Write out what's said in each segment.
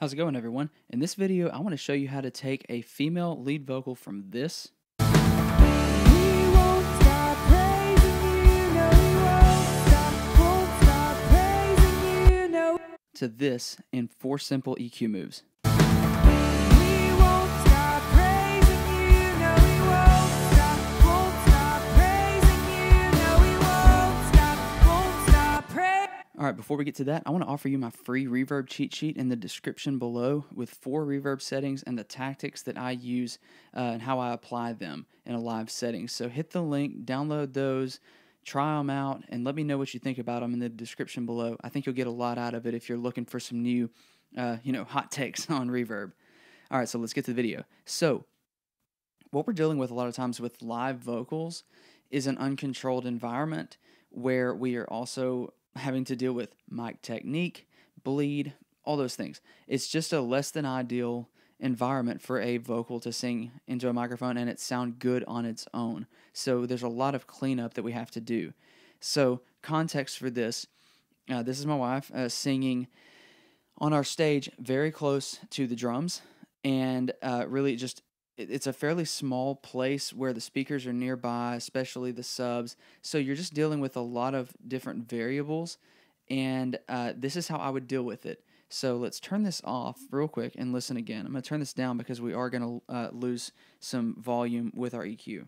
How's it going, everyone? In this video, I want to show you how to take a female lead vocal from this to this in 4 simple EQ moves. Alright, before we get to that, I want to offer you my free reverb cheat sheet in the description below with 4 reverb settings and the tactics that I use and how I apply them in a live setting. So hit the link, download those, try them out, and let me know what you think about them in the description below. I think you'll get a lot out of it if you're looking for some new, hot takes on reverb. Alright, so let's get to the video. So, what we're dealing with a lot of times with live vocals is an uncontrolled environment where we are also having to deal with mic technique, bleed, all those things. It's just a less than ideal environment for a vocal to sing into a microphone and it sound good on its own. So there's a lot of cleanup that we have to do. So context for this, this is my wife singing on our stage very close to the drums, and really just it's a fairly small place where the speakers are nearby, especially the subs. So you're just dealing with a lot of different variables, and this is how I would deal with it. So let's turn this off real quick and listen again. I'm going to turn this down because we are going to lose some volume with our EQ.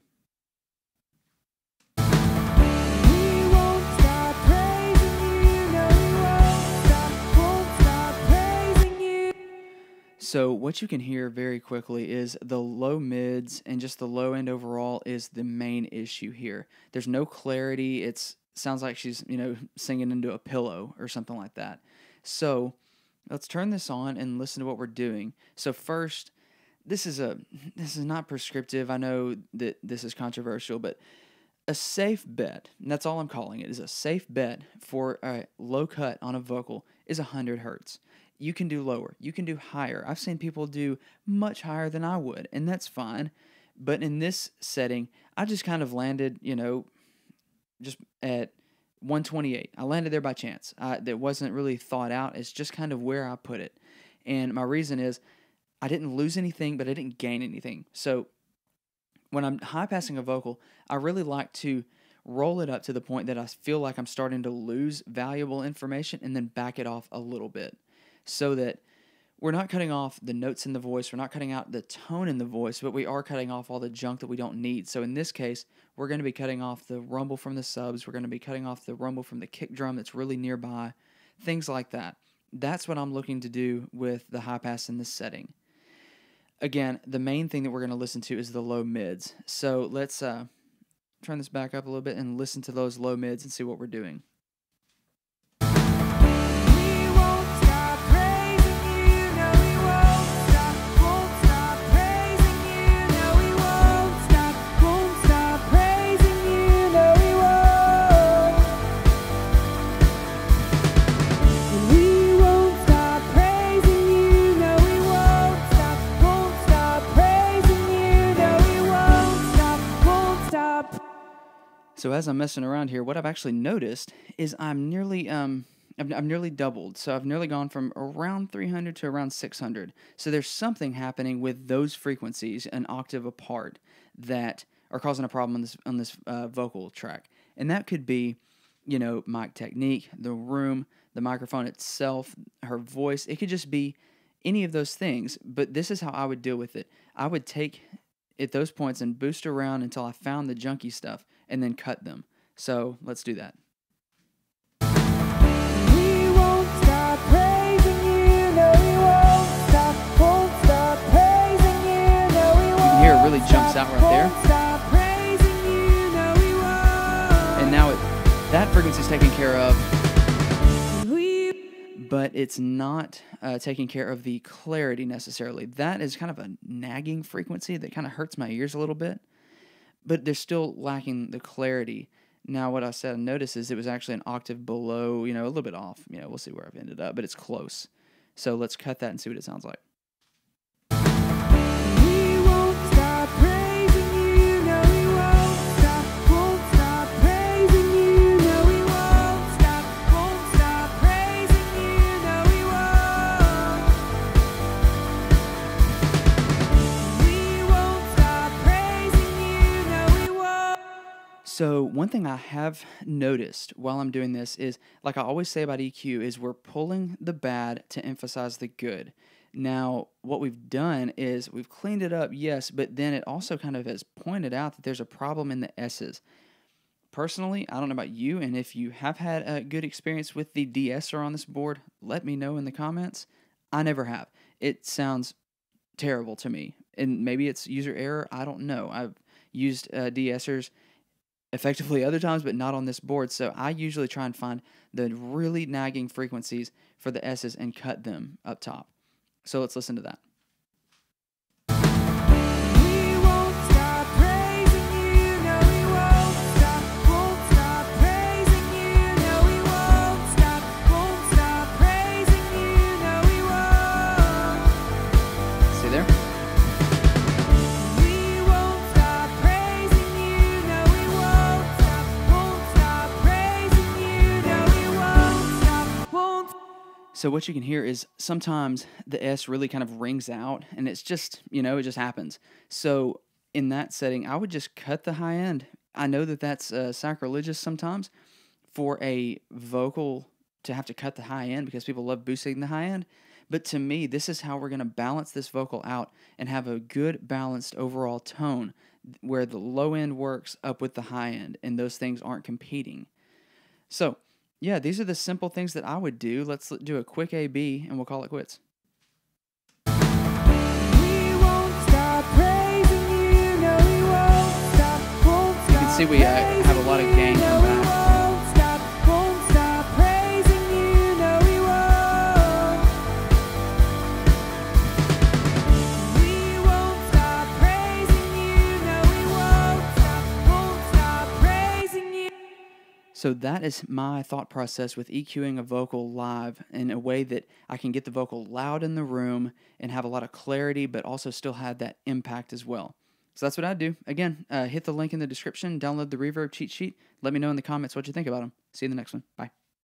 So what you can hear very quickly is the low mids and just the low end overall is the main issue here. There's no clarity. It sounds like she's, singing into a pillow or something like that. So let's turn this on and listen to what we're doing. So first, this is not prescriptive. I know that this is controversial, but a safe bet, and that's all I'm calling it, is a safe bet for a low cut on a vocal is 100 hertz. You can do lower. You can do higher. I've seen people do much higher than I would, and that's fine. But in this setting, I just kind of landed, just at 128. I landed there by chance. That wasn't really thought out. It's just kind of where I put it. And my reason is I didn't lose anything, but I didn't gain anything. So when I'm high-passing a vocal, I really like to roll it up to the point that I feel like I'm starting to lose valuable information and then back it off a little bit, so that we're not cutting off the notes in the voice, we're not cutting out the tone in the voice, but we are cutting off all the junk that we don't need. So in this case, we're going to be cutting off the rumble from the subs, we're going to be cutting off the rumble from the kick drum that's really nearby, things like that. That's what I'm looking to do with the high pass in this setting. Again, the main thing that we're going to listen to is the low mids. So let's turn this back up a little bit and listen to those low mids and see what we're doing. So as I'm messing around here, what I've actually noticed is I'm nearly I've nearly doubled. So I've nearly gone from around 300 to around 600. So there's something happening with those frequencies an octave apart that are causing a problem on this vocal track. And that could be, mic technique, the room, the microphone itself, her voice. It could just be any of those things. But this is how I would deal with it. I would take at those points and boost around until I found the junky stuff and then cut them. So let's do that. We won't stop praising you, no we won't stop, won't stop praising you, no we won't. You can hear it really jumps out right there. Stop praising you, no we won't. And now that frequency is taken care of, but it's not taking care of the clarity necessarily. That is kind of a nagging frequency that kind of hurts my ears a little bit, but they're still lacking the clarity. Now, what I said I noticed is it was actually an octave below, a little bit off. We'll see where I've ended up, but it's close. So let's cut that and see what it sounds like. We won't stop praising you, no we won't stop praising you, no we won't stop praising you, no we won't. So one thing I have noticed while I'm doing this is, like I always say about EQ, is we're pulling the bad to emphasize the good. Now, what we've done is we've cleaned it up, yes, but then it also kind of has pointed out that there's a problem in the S's. Personally, I don't know about you, and if you have had a good experience with the de-esser on this board, let me know in the comments. I never have. It sounds terrible to me, and maybe it's user error. I don't know. I've used de-essers effectively other times, but not on this board. So I usually try and find the really nagging frequencies for the S's and cut them up top. So let's listen to that. See there? So what you can hear is sometimes the S really kind of rings out, and it's just, it just happens. So in that setting, I would just cut the high end. I know that that's sacrilegious sometimes for a vocal to have to cut the high end because people love boosting the high end. But to me, this is how we're going to balance this vocal out and have a good balanced overall tone where the low end works up with the high end and those things aren't competing. So yeah, these are the simple things that I would do. Let's do a quick A-B, and we'll call it quits. You can see we have a lot of gain come back. So that is my thought process with EQing a vocal live in a way that I can get the vocal loud in the room and have a lot of clarity, but also still have that impact as well. So that's what I do. Again, hit the link in the description, download the reverb cheat sheet. Let me know in the comments what you think about them. See you in the next one. Bye.